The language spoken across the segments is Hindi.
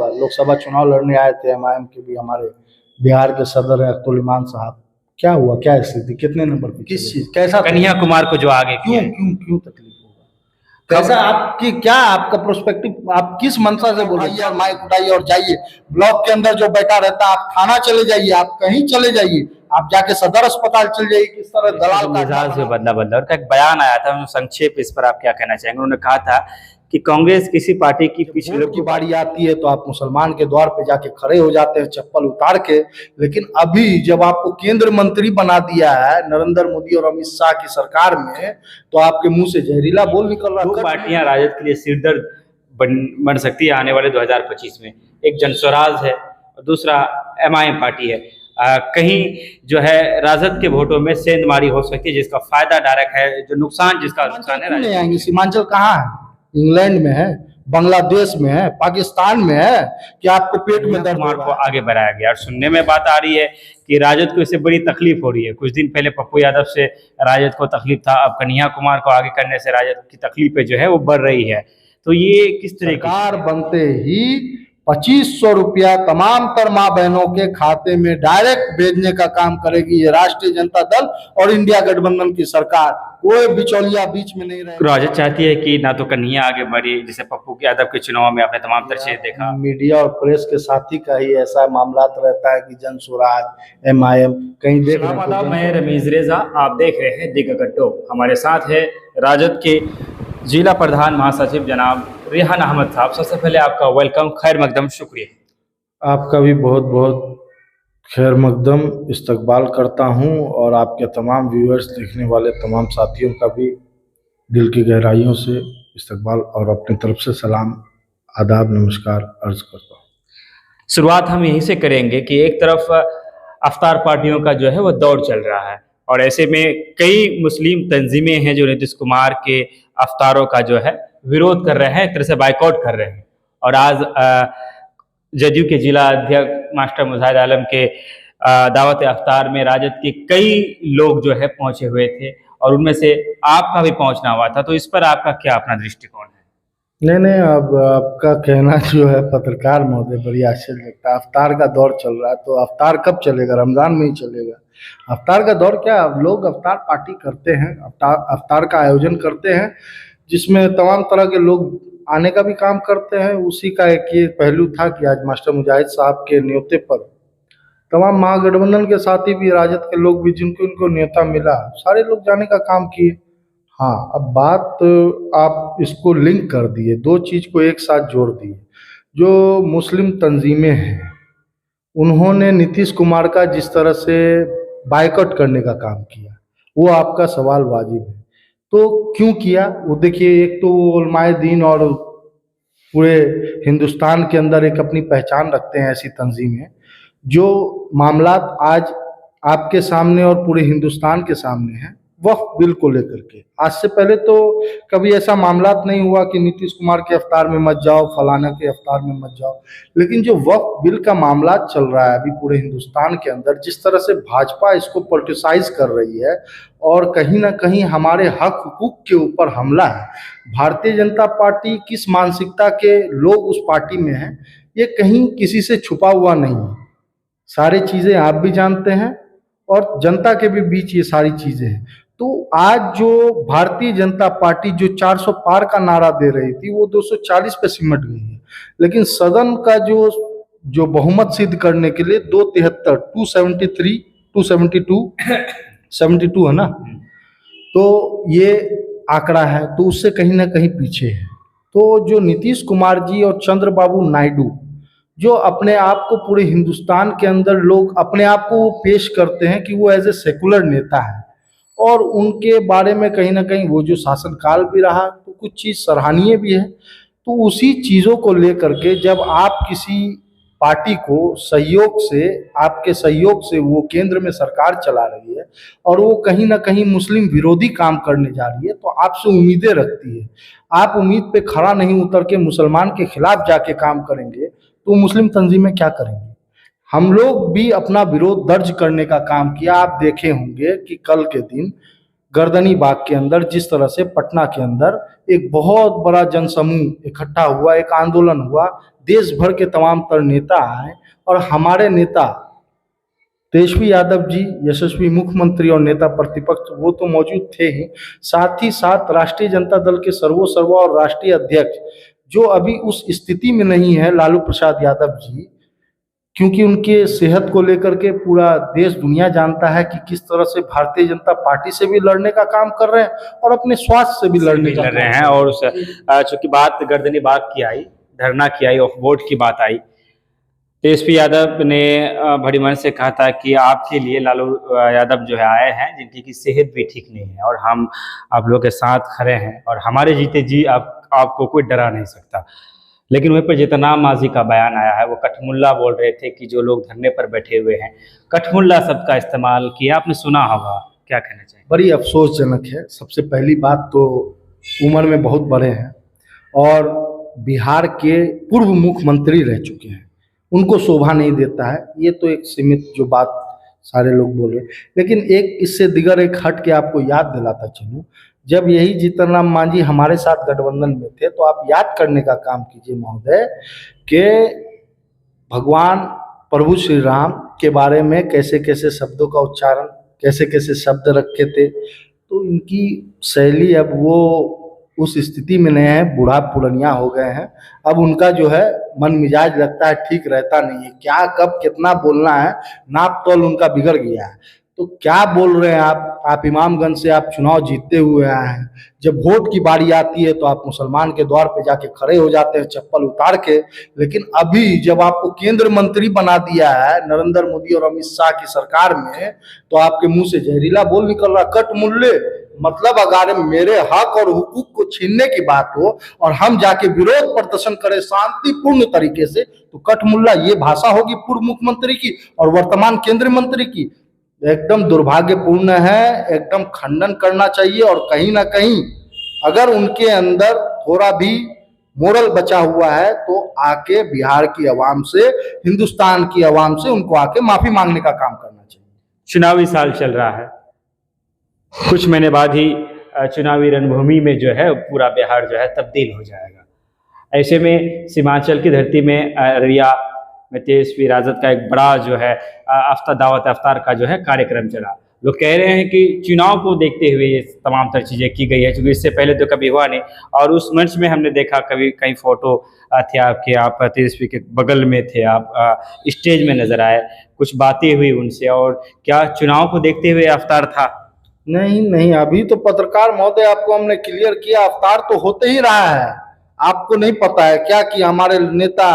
हुआ? लोकसभा चुनाव लड़ने आए थे एमआईएम के भी हमारे बिहार के सदर है अब्दुल इमान साहब, क्या हुआ, क्या स्थिति, कितने नंबर पे, किस चीज, कैसा कन्हैया कुमार को जो आगे क्यों किया क्यों क्यों तकलीफ होगा, कैसा आपकी, क्या आपका प्रोस्पेक्टिव, आप किस मंशा से बोल रहे हैं? और माइक उठाइए और जाइए ब्लॉक के अंदर जो बैठा रहता है, आप थाना चले जाइए, आप कहीं चले जाइए, आप जाके सदर अस्पताल चले जाइए, किस तरह दलाल का मिजाज से बदला बदला। और एक बयान आया था, संक्षेप इस पर आप क्या कहना चाहेंगे? उन्होंने कहा था कि कांग्रेस किसी पार्टी की पिछले की बारी आती है तो आप मुसलमान के द्वार पे जाके खड़े हो जाते हैं चप्पल उतार के, लेकिन अभी जब आपको केंद्र मंत्री बना दिया है नरेंद्र मोदी और अमित शाह की सरकार में, तो आपके मुंह से जहरीला बोल निकल रहा है। दो पार्टियां राजद के लिए सिरदर्द बन सकती है आने वाले 2025 में, एक जनस्वराज है और दूसरा एमआईएम पार्टी है। कहीं जो है राजद के वोटों में सेंधमारी हो सकती है, जिसका फायदा डायरेक्ट है, जो नुकसान जिसका नुकसान है। नहीं आएंगे, सीमांचल कहाँ है? इंग्लैंड में है, बांग्लादेश में है, पाकिस्तान में है, कि आपको पेट में दर्द को आगे बढ़ाया गया। और सुनने में बात आ रही है कि राजद को इससे बड़ी तकलीफ हो रही है। कुछ दिन पहले पप्पू यादव से राजद को तकलीफ था, अब कन्हैया कुमार को आगे करने से राजद की तकलीफें जो है वो बढ़ रही है। तो ये किस तरह सरकार बनते ही 2500 रुपया तमाम तर माँ बहनों के खाते में डायरेक्ट भेजने का काम करेगी ये राष्ट्रीय जनता दल और इंडिया गठबंधन की सरकार, कोई बिचौलिया बीच में नहीं रहेगा। राजद चाहती है कि ना तो कन्हैया आगे बढ़े, जैसे पप्पू यादव के चुनाव में आपने तमाम तरह देखा, मीडिया और प्रेस के साथी का ही ऐसा मामला रहता है कि जनसुराज एमआईएम कहीं देख रहे हैं। मैं रमीज रेजा, आप देख रहे हैं दिग गट्टो। हमारे साथ है राजद के जिला प्रधान महासचिव जनाब रेहान अहमद साहब। सबसे पहले आपका वेलकम, खैर मकदम, शुक्रिया। आपका भी बहुत बहुत खैर मकदम इस्तकबाल करता हूं, और आपके तमाम व्यूअर्स, देखने वाले तमाम साथियों का भी दिल की गहराइयों से इस्तकबाल और अपनी तरफ से सलाम, आदाब, नमस्कार अर्ज करता हूं। शुरुआत हम यहीं से करेंगे कि एक तरफ अफ्तार पार्टियों का जो है वो दौर चल रहा है, और ऐसे में कई मुस्लिम तंजीमें हैं जो नीतीश कुमार के अफ्तारों का जो है विरोध कर रहे हैं, एक तरह से बाइकआउट कर रहे हैं। और आज जदयू के जिला अध्यक्ष मास्टर मुजाहिद आलम के दावत अफ्तार में राजद के कई लोग जो है पहुंचे हुए थे, और उनमें से आपका भी पहुंचना हुआ था। तो इस पर आपका क्या अपना दृष्टिकोण है? नहीं, अब आपका कहना जो है पत्रकार महोदय बड़ी आश्चर्य लगता है। अफ्तार का दौर चल रहा है तो अफ्तार कब चलेगा? रमजान में ही चलेगा। अफ्तार का दौर क्या, लोग अफ्तार पार्टी करते हैं, अफ्तार का आयोजन करते हैं, जिसमें तमाम तरह के लोग आने का भी काम करते हैं। उसी का एक ये पहलू था कि आज मास्टर मुजाहिद साहब के न्योते पर तमाम महागठबंधन के साथी भी, राजद के लोग भी, जिनको इनको न्योता मिला, सारे लोग जाने का काम किए। हाँ, अब बात आप इसको लिंक कर दिए, दो चीज़ को एक साथ जोड़ दिए। जो मुस्लिम तंजीमें हैं उन्होंने नीतीश कुमार का जिस तरह से बाइकआउट करने का काम किया, वो आपका सवाल वाजिब है। तो क्यों किया? वो देखिए, एक तो उलमाए दीन और पूरे हिंदुस्तान के अंदर एक अपनी पहचान रखते हैं ऐसी तंजीमें, जो मामलात आज आपके सामने और पूरे हिंदुस्तान के सामने हैं वक्फ बिल को लेकर के। आज से पहले तो कभी ऐसा मामलात नहीं हुआ कि नीतीश कुमार के अफ्तार में मत जाओ, फलाना के अफ्तार में मत जाओ, लेकिन जो वक्फ बिल का मामला चल रहा है अभी पूरे हिंदुस्तान के अंदर, जिस तरह से भाजपा इसको पॉलिटिसाइज कर रही है और कहीं ना कहीं हमारे हक हुकूक के ऊपर हमला है। भारतीय जनता पार्टी किस मानसिकता के लोग उस पार्टी में हैं, ये कहीं किसी से छुपा हुआ नहीं है। सारी चीज़ें आप भी जानते हैं और जनता के भी बीच ये सारी चीज़ें हैं। तो आज जो भारतीय जनता पार्टी जो 400 पार का नारा दे रही थी, वो 240 पे सिमट गई है। लेकिन सदन का जो बहुमत सिद्ध करने के लिए 273, 273, 272, 72 है ना, तो ये आंकड़ा है, तो उससे कहीं ना कहीं पीछे है। तो जो नीतीश कुमार जी और चंद्रबाबू नायडू, जो अपने आप को पूरे हिंदुस्तान के अंदर लोग अपने आप को वो पेश करते हैं कि वो एज ए सेकुलर नेता है, और उनके बारे में कहीं ना कहीं वो जो शासनकाल भी रहा तो कुछ चीज़ सराहनीय भी है। तो उसी चीज़ों को लेकर के जब आप किसी पार्टी को सहयोग से, आपके सहयोग से वो केंद्र में सरकार चला रही है और वो कहीं ना कहीं मुस्लिम विरोधी काम करने जा रही है, तो आपसे उम्मीदें रखती है। आप उम्मीद पे खड़ा नहीं उतर के मुसलमान के खिलाफ जाके काम करेंगे तो मुस्लिम तंजीमें क्या करेंगे? हम लोग भी अपना विरोध दर्ज करने का काम किया। आप देखे होंगे कि कल के दिन गर्दनी बाग के अंदर जिस तरह से पटना के अंदर एक बहुत बड़ा जनसमूह इकट्ठा हुआ, एक आंदोलन हुआ, देश भर के तमाम तर नेता आए और हमारे नेता तेजस्वी यादव जी, यशस्वी मुख्यमंत्री और नेता प्रतिपक्ष वो तो मौजूद थे ही, साथ ही साथ राष्ट्रीय जनता दल के सर्वा और राष्ट्रीय अध्यक्ष जो अभी उस स्थिति में नहीं है, लालू प्रसाद यादव जी, क्योंकि उनके सेहत को लेकर के पूरा देश दुनिया जानता है कि किस तरह से भारतीय जनता पार्टी से भी लड़ने का काम कर रहे हैं और अपने स्वास्थ्य से भी लड़ने का लड़ रहे काम हैं। और उस चूंकि बात गर्दनी बाग की आई, धरना की आई, ऑफ वोट की बात आई, तेजस्वी यादव ने बड़ी मन से कहा था कि आपके लिए लालू यादव जो है आए हैं जिनकी की सेहत भी ठीक नहीं है और हम आप लोग के साथ खड़े हैं और हमारे जीते जी आपको कोई डरा नहीं सकता। लेकिन वहीं पर जितना माजी का बयान आया है वो कठमुल्ला बोल रहे थे कि जो लोग धरने पर बैठे हुए हैं कठमुल्ला शब्द का इस्तेमाल किया, आपने सुना होगा, क्या कहना चाहिए? बड़ी अफसोसजनक है। सबसे पहली बात तो उम्र में बहुत बड़े हैं और बिहार के पूर्व मुख्यमंत्री रह चुके हैं, उनको शोभा नहीं देता है। ये तो एक सीमित जो बात सारे लोग बोल रहे हैं, लेकिन एक इससे दिगर एक हट के आपको याद दिलाता चलूँ, जब यही जीतन राम मांझी हमारे साथ गठबंधन में थे तो आप याद करने का काम कीजिए महोदय कि भगवान प्रभु श्री राम के बारे में कैसे कैसे शब्दों का उच्चारण, कैसे कैसे शब्द रखे थे। तो इनकी शैली अब वो उस स्थिति में नहीं है, बूढ़ा पुरनिया हो गए हैं। अब उनका जो है मन मिजाज लगता है ठीक रहता नहीं है, क्या कब कितना बोलना है नाप तोल उनका बिगड़ गया है। तो क्या बोल रहे हैं आप इमामगंज से आप चुनाव जीतते हुए आए हैं, जब वोट की बारी आती है तो आप मुसलमान के द्वार पे जाके खड़े हो जाते हैं चप्पल उतार के। लेकिन अभी जब आपको केंद्र मंत्री बना दिया है नरेंद्र मोदी और अमित शाह की सरकार में, तो आपके मुंह से जहरीला बोल निकल रहा, कट मुल्ले। मतलब अगर मेरे हक और हुकूक को छीनने की बात हो और हम जाके विरोध प्रदर्शन करें शांतिपूर्ण तरीके से, तो कटमुल्ला ये भाषा होगी पूर्व मुख्यमंत्री की और वर्तमान केंद्रीय मंत्री की? एकदम दुर्भाग्यपूर्ण है, एकदम खंडन करना चाहिए। और कहीं ना कहीं अगर उनके अंदर थोड़ा भी मोरल बचा हुआ है तो आके बिहार की आवाम से, हिंदुस्तान की आवाम से उनको आके माफी मांगने का काम करना चाहिए। चुनावी साल चल रहा है, कुछ महीने बाद ही चुनावी रणभूमि में जो है पूरा बिहार जो है तब्दील हो जाएगा। ऐसे में सीमांचल की धरती में अररिया में तेजस्वी राजद का एक बड़ा जो है दावत अफ्तार का जो है कार्यक्रम चला। लोग कह रहे हैं कि चुनाव को देखते हुए ये तमाम तर चीज़ें की गई है, क्योंकि इससे पहले तो कभी हुआ नहीं। और उस मंच में हमने देखा कभी कई फोटो थे आपके, आप तेजस्वी के बगल में थे, आप स्टेज में नजर आए, कुछ बातें हुई उनसे। और क्या चुनाव को देखते हुए अफ्तार था? नहीं, अभी तो पत्रकार महोदय आपको हमने क्लियर किया, अवतार तो होते ही रहा है। आपको नहीं पता है क्या कि हमारे नेता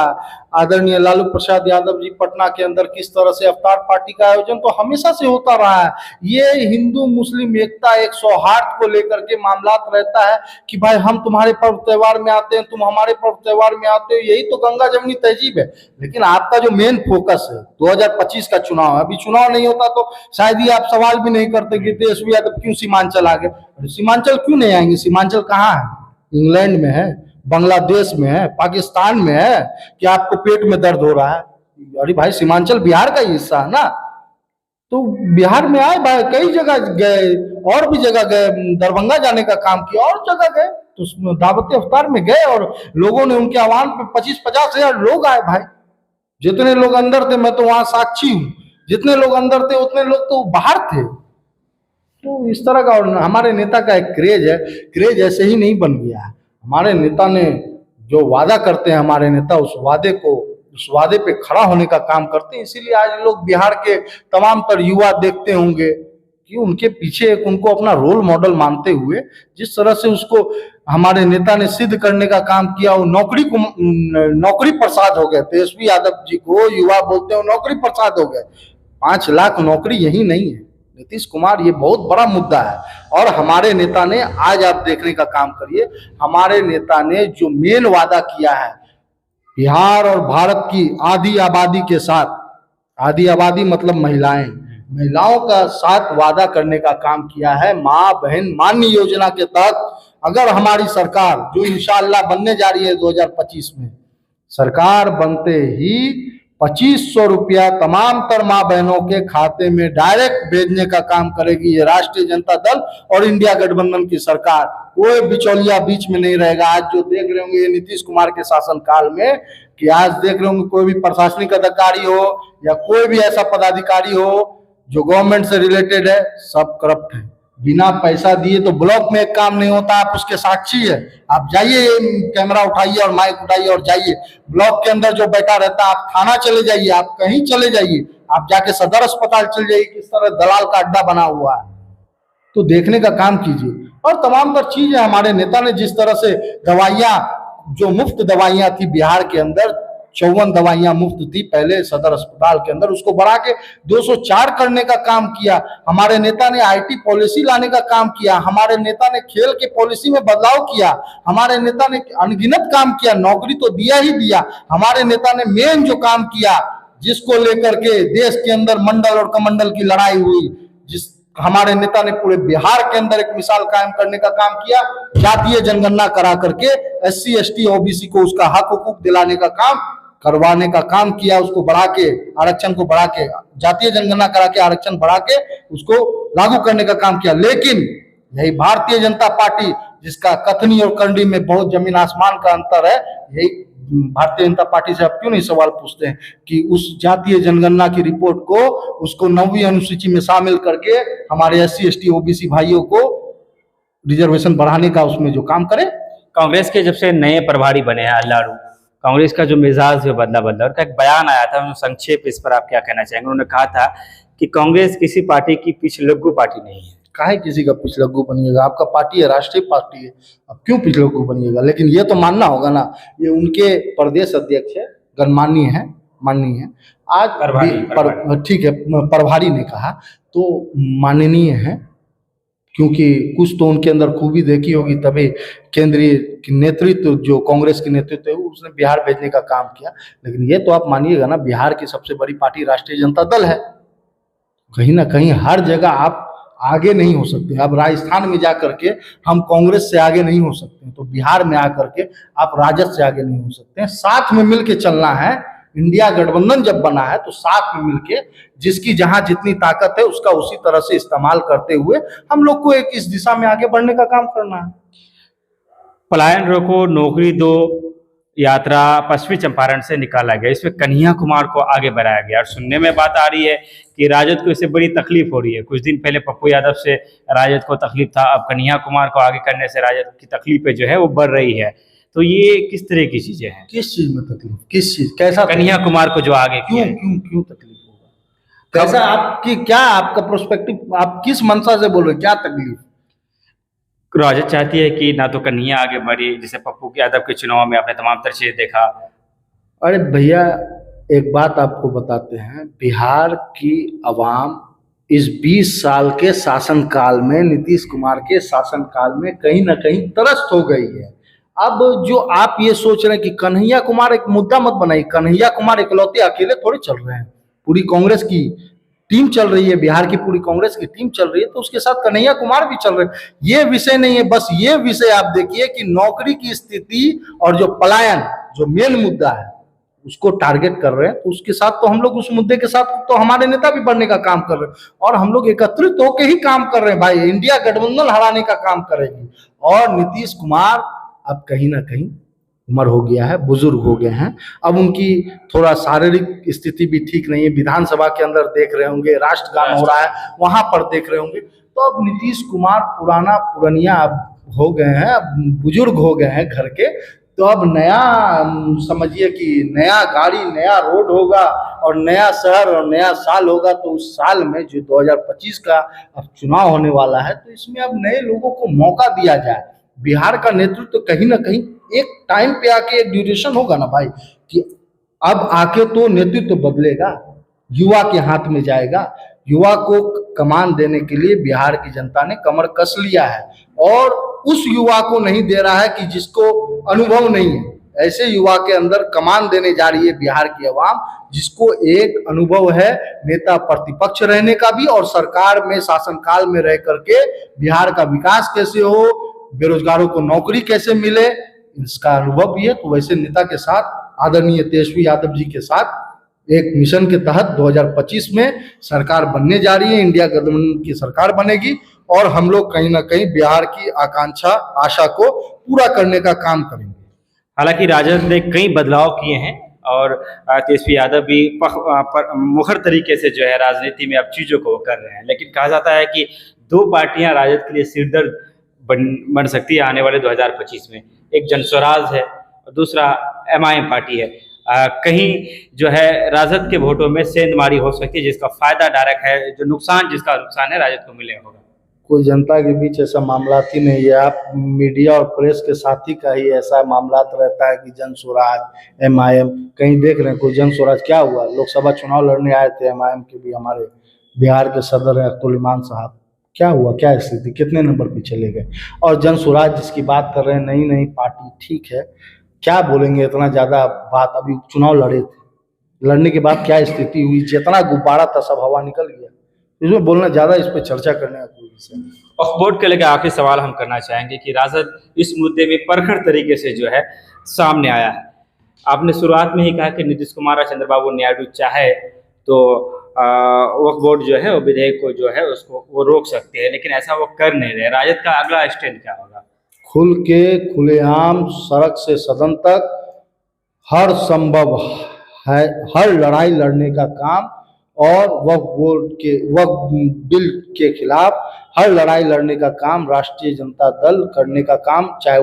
आदरणीय लालू प्रसाद यादव जी पटना के अंदर किस तरह से अवतार पार्टी का आयोजन तो हमेशा से होता रहा है। ये हिंदू मुस्लिम एकता, एक सौहार्द को लेकर के मामलात रहता है कि भाई हम तुम्हारे पर्व त्योहार में आते हैं, तुम हमारे पर्व त्योहार में आते हो, यही तो गंगा जमुनी तहजीब है। लेकिन आपका जो मेन फोकस है 2025 का चुनाव है, अभी चुनाव नहीं होता तो शायद ही आप सवाल भी नहीं करते कि तेजस्वी यादव क्यों सीमांचल आ गए। सीमांचल क्यों नहीं आएंगे? सीमांचल कहाँ है? इंग्लैंड में है, बांग्लादेश में है, पाकिस्तान में है कि आपको पेट में दर्द हो रहा है? अरे भाई सीमांचल बिहार का ही हिस्सा है ना। तो बिहार में आए भाई, कई जगह गए, और भी जगह गए, दरभंगा जाने का काम किया और जगह गए, तो दावत अफ्तार में गए और लोगों ने उनके आह्वान पे 25-50 हजार लोग आए भाई। जितने लोग अंदर थे, मैं तो वहां साक्षी हूँ, जितने लोग अंदर थे उतने लोग तो बाहर थे। तो इस तरह का, और हमारे नेता का एक क्रेज है, क्रेज ऐसे ही नहीं बन गया है। हमारे नेता ने जो वादा करते हैं, हमारे नेता उस वादे पे खड़ा होने का काम करते हैं। इसीलिए आज लोग बिहार के तमाम तर युवा देखते होंगे कि उनके पीछे एक उनको अपना रोल मॉडल मानते हुए जिस तरह से उसको हमारे नेता ने सिद्ध करने का काम किया, वो नौकरी प्रसाद हो गए। तेजस्वी यादव जी को युवा बोलते हैं नौकरी प्रसाद हो गए। 5 लाख नौकरी यही नहीं है नीतीश कुमार, ये बहुत बड़ा मुद्दा है। और हमारे नेता ने, आज आप देखने का काम करिए, हमारे नेता ने जो मेन वादा किया है बिहार और भारत की आधी आबादी के साथ, आधी आबादी मतलब महिलाओं का साथ वादा करने का काम किया है। माँ बहन मान्य योजना के तहत अगर हमारी सरकार, जो इंशाअल्लाह बनने जा रही है 2025 में, सरकार बनते ही 2500 रुपया तमाम तर माँ बहनों के खाते में डायरेक्ट भेजने का काम करेगी ये राष्ट्रीय जनता दल और इंडिया गठबंधन की सरकार। कोई बिचौलिया बीच में नहीं रहेगा। आज जो देख रहे होंगे ये नीतीश कुमार के शासनकाल में, कि आज देख रहे होंगे कोई भी प्रशासनिक अधिकारी हो या कोई भी ऐसा पदाधिकारी हो जो गवर्नमेंट से रिलेटेड है, सब करप्ट है। बिना पैसा दिए तो ब्लॉक में एक काम नहीं होता, आप उसके साक्षी है। आप जाइए, कैमरा उठाइए और माइक उठाइए और जाइए ब्लॉक के अंदर जो बैठा रहता है, आप थाना चले जाइए, आप कहीं चले जाइए, आप जाके सदर अस्पताल चले जाइए, किस तरह दलाल का अड्डा बना हुआ है, तो देखने का काम कीजिए। और तमाम तर चीज है, हमारे नेता ने जिस तरह से दवाइयां, जो मुफ्त दवाइयां थी बिहार के अंदर, 54 दवाइयां मुफ्त थी पहले सदर अस्पताल के अंदर, उसको बढ़ा के 204 करने का काम किया। हमारे नेता ने आईटी पॉलिसी लाने का काम किया। हमारे नेता ने खेल के पॉलिसी में बदलाव किया। हमारे नेता ने अनगिनत काम किया, नौकरी तो दिया ही दिया। हमारे नेता ने मेन जो काम किया, जिसको लेकर के देश के अंदर मंडल और कमंडल की लड़ाई हुई, जिस हमारे नेता ने पूरे बिहार के अंदर एक मिसाल कायम करने का काम किया। जातीय जनगणना करा करके SC ST OBC को उसका हक हुकूक दिलाने का काम, करवाने का काम किया। उसको बढ़ा के, आरक्षण को बढ़ा के, जातीय जनगणना करा के आरक्षण बढ़ा के उसको लागू करने का काम किया। लेकिन यही भारतीय जनता पार्टी, जिसका कथनी और करनी में बहुत जमीन आसमान का अंतर है, यही भारतीय जनता पार्टी से आप क्यों नहीं सवाल पूछते हैं कि उस जातीय जनगणना की रिपोर्ट को, उसको 9वीं अनुसूची में शामिल करके हमारे SC ST OBC भाइयों को रिजर्वेशन बढ़ाने का उसमें जो काम करे। कांग्रेस के जब से नए प्रभारी बने हैं अल्लारू, कांग्रेस का जो मिजाज है बदला बदला, और का एक बयान आया था, उन्होंने संक्षेप इस पर आप क्या कहना चाहेंगे? उन्होंने कहा था कि कांग्रेस किसी पार्टी की पिछलग्गू पार्टी नहीं है। काहे किसी का पिछलग्गू बनिएगा? आपका पार्टी है, राष्ट्रीय पार्टी है, अब क्यों पिछलग्गू बनिएगा? लेकिन ये तो मानना होगा ना, ये उनके प्रदेश अध्यक्ष है, गणमान्य है, माननीय है, आज ठीक है, प्रभारी ने कहा तो माननीय है, क्योंकि कुछ तो उनके अंदर खूबी देखी होगी, तभी केंद्रीय नेतृत्व, जो कांग्रेस की नेतृत्व है, उसने बिहार भेजने का काम किया। लेकिन ये तो आप मानिएगा ना, बिहार की सबसे बड़ी पार्टी राष्ट्रीय जनता दल है। कहीं ना कहीं हर जगह आप आगे नहीं हो सकते। अब राजस्थान में जा करके हम कांग्रेस से आगे नहीं हो सकते, तो बिहार में आकर के आप राजद से आगे नहीं हो सकते हैं। साथ में मिलके चलना है। इंडिया गठबंधन जब बना है तो साथ में मिलके, जिसकी जहां जितनी ताकत है उसका उसी तरह से इस्तेमाल करते हुए हम लोग को एक इस दिशा में आगे बढ़ने का काम करना है। पलायन रोको, नौकरी दो यात्रा पश्चिमी चंपारण से निकाला गया, इसमें कन्हैया कुमार को आगे बढ़ाया गया, और सुनने में बात आ रही है कि राजद को इससे बड़ी तकलीफ हो रही है। कुछ दिन पहले पप्पू यादव से राजद को तकलीफ था, अब कन्हैया कुमार को आगे करने से राजद की तकलीफें जो है वो बढ़ रही है। तो ये किस तरह की चीजें हैं? किस चीज में तकलीफ? किस चीज? कैसा? कन्हैया कुमार को जो आगे क्यों क्यों क्यों तकलीफ होगा? कैसा? आपकी क्या, आपका प्रोस्पेक्टिव, आप किस मंशा से बोल रहे हैं? क्या तकलीफ? राजद चाहती है कि ना तो कन्हैया आगे बढ़ी, जैसे पप्पू यादव के चुनाव में आपने तमाम तरह चीजें देखा। अरे भैया, एक बात आपको बताते हैं, बिहार की अवाम इस 20 साल के शासनकाल में, नीतीश कुमार के शासनकाल में कहीं ना कहीं त्रस्त हो गई है। अब जो आप ये सोच रहे हैं कि कन्हैया कुमार, एक मुद्दा मत बनाइए। कन्हैया कुमार इकलौते अकेले थोड़े चल रहे हैं, पूरी कांग्रेस की टीम चल रही है, बिहार की पूरी कांग्रेस की टीम चल रही है, तो उसके साथ कन्हैया कुमार भी चल रहे हैं। ये विषय नहीं है, बस ये विषय आप देखिए कि नौकरी की स्थिति और जो पलायन, जो मेन मुद्दा है, उसको टारगेट कर रहे हैं। तो उसके साथ तो हम लोग, उस मुद्दे के साथ तो हमारे नेता भी बढ़ने का काम कर रहे हैं, और हम लोग एकत्रित होकर ही काम कर रहे हैं भाई। इंडिया गठबंधन हराने का काम करेगी। और नीतीश कुमार अब कहीं ना कहीं उम्र हो गया है, बुजुर्ग हो गए हैं, अब उनकी थोड़ा शारीरिक स्थिति भी ठीक नहीं है। विधानसभा के अंदर देख रहे होंगे, राष्ट्रगान हो रहा है, वहां पर देख रहे होंगे। तो अब नीतीश कुमार पुरानिया अब हो गए हैं, अब बुजुर्ग हो गए हैं घर के। तो अब नया समझिए कि नया गाड़ी, नया रोड होगा, और नया शहर और नया साल होगा। तो उस साल में जो 2025 का अब चुनाव होने वाला है, तो इसमें अब नए लोगों को मौका दिया जाए। बिहार का नेतृत्व तो कहीं ना कहीं एक टाइम पे आके एक ड्यूरेशन होगा ना भाई, कि अब आके तो नेतृत्व बदलेगा, युवा के हाथ में जाएगा। युवा को कमान देने के लिए बिहार की जनता ने कमर कस लिया है, और उस युवा को नहीं दे रहा है कि जिसको अनुभव नहीं है। ऐसे युवा के अंदर कमान देने जा रही है बिहार की आवाम, जिसको एक अनुभव है नेता प्रतिपक्ष रहने का भी, और सरकार में शासनकाल में रह करके बिहार का विकास कैसे हो, बेरोजगारों को नौकरी कैसे मिले, इसका अनुभव भी है। तो वैसे नेता के साथ, आदरणीय तेजस्वी यादव जी के साथ एक मिशन के तहत 2025 में सरकार बनने जा रही है, इंडिया गठबंधन की सरकार बनेगी और हम लोग कहीं ना कहीं बिहार की आकांक्षा आशा को पूरा करने का काम करेंगे। हालांकि राजद ने कई बदलाव किए हैं और तेजस्वी यादव भी मुखर तरीके से जो है राजनीति में अब चीज़ों को कर रहे हैं, लेकिन कहा जाता है कि दो पार्टियां राजद के लिए सिरदर्द बन सकती है आने वाले 2025 में। एक जनस्वराज है और दूसरा एमआईएम पार्टी है। कहीं जो है राजद के वोटों में सेंधमारी हो सकती है, जिसका फायदा डायरेक्ट है, जो जिसका नुकसान है राजद को मिले होगा। कोई जनता के बीच ऐसा मामलात ही नहीं है। आप मीडिया और प्रेस के साथी का ही ऐसा मामलात रहता है कि जन स्वराज एमआईएम, कहीं देख रहे हैं कोई जन स्वराज क्या हुआ? लोकसभा चुनाव लड़ने आए थे एमआईएम के भी, हमारे बिहार के सदर है अब्दुल इमान साहब, क्या हुआ, क्या स्थिति, कितने नंबर पे चले गए? और जन स्वराज जिसकी बात कर रहे हैं, नई नई पार्टी, ठीक है, क्या बोलेंगे इतना ज़्यादा बात? अभी चुनाव लड़े थे, लड़ने के बाद क्या स्थिति हुई, जितना गुब्बारा था सब हवा निकल गया। इसमें बोलना ज़्यादा, इस पर चर्चा करने का कोई विषय नहीं। वक्फ बोर्ड के लेकर आखिरी सवाल हम करना चाहेंगे कि राजद इस मुद्दे में परखड़ तरीके से जो है सामने आया है। आपने शुरुआत में ही कहा कि नीतीश कुमार और चंद्रबाबू नायडू चाहे तो वक्फ बोर्ड जो है वो विधेयक को जो है उसको वो रोक सकते हैं, लेकिन ऐसा वो कर नहीं रहे। राजद का अगला स्टैंड क्या होगा? खुल के खुलेआम सड़क से सदन तक हर संभव है, हर लड़ाई लड़ने का काम और वक्फ बिल के खिलाफ हर लड़ाई लड़ने का काम राष्ट्रीय जनता दल करने का काम, चाहे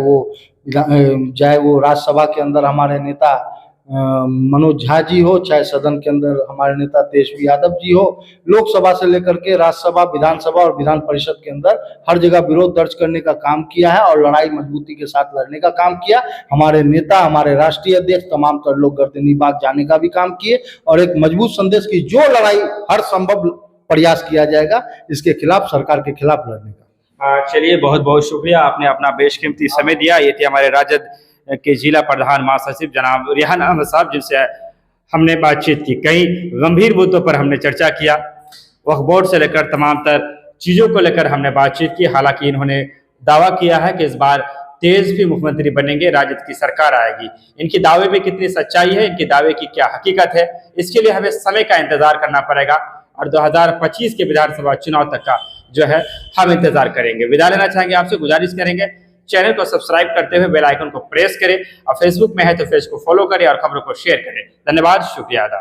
वो राज्यसभा के अंदर हमारे नेता मनोज झा जी हो, चाहे सदन के अंदर हमारे नेता तेजस्वी यादव जी हो, लोकसभा से लेकर के राज्यसभा, विधानसभा और विधान परिषद के अंदर हर जगह विरोध दर्ज करने का काम किया है और लड़ाई मजबूती के साथ लड़ने का काम किया। हमारे नेता, हमारे राष्ट्रीय अध्यक्ष तमाम तर लोग गर्दनी बाग जाने का भी काम किए और एक मजबूत संदेश की जो लड़ाई हर संभव प्रयास किया जाएगा इसके खिलाफ, सरकार के खिलाफ लड़ने का। चलिए, बहुत बहुत शुक्रिया, आपने अपना बेशकीमती समय दिया। ये थे हमारे राजद के जिला प्रधान महासचिव जनाब रेहान अहमद साहब, जिनसे हमने बातचीत की। कई गंभीर मुद्दों पर हमने चर्चा किया, वक्फ बोर्ड से लेकर तमाम तर चीज़ों को लेकर हमने बातचीत की। हालांकि इन्होंने दावा किया है कि इस बार तेजस्वी मुख्यमंत्री बनेंगे, राजद की सरकार आएगी। इनके दावे में कितनी सच्चाई है, इनके दावे की क्या हकीकत है, इसके लिए हमें समय का इंतजार करना पड़ेगा और 2025 के विधानसभा चुनाव तक का जो है हम इंतजार करेंगे। विदा लेना चाहेंगे, आपसे गुजारिश करेंगे चैनल को सब्सक्राइब करते हुए बेल आइकन को प्रेस करें और फेसबुक में है तो पेज को फॉलो करें और खबरों को शेयर करें। धन्यवाद, शुक्रिया अदा।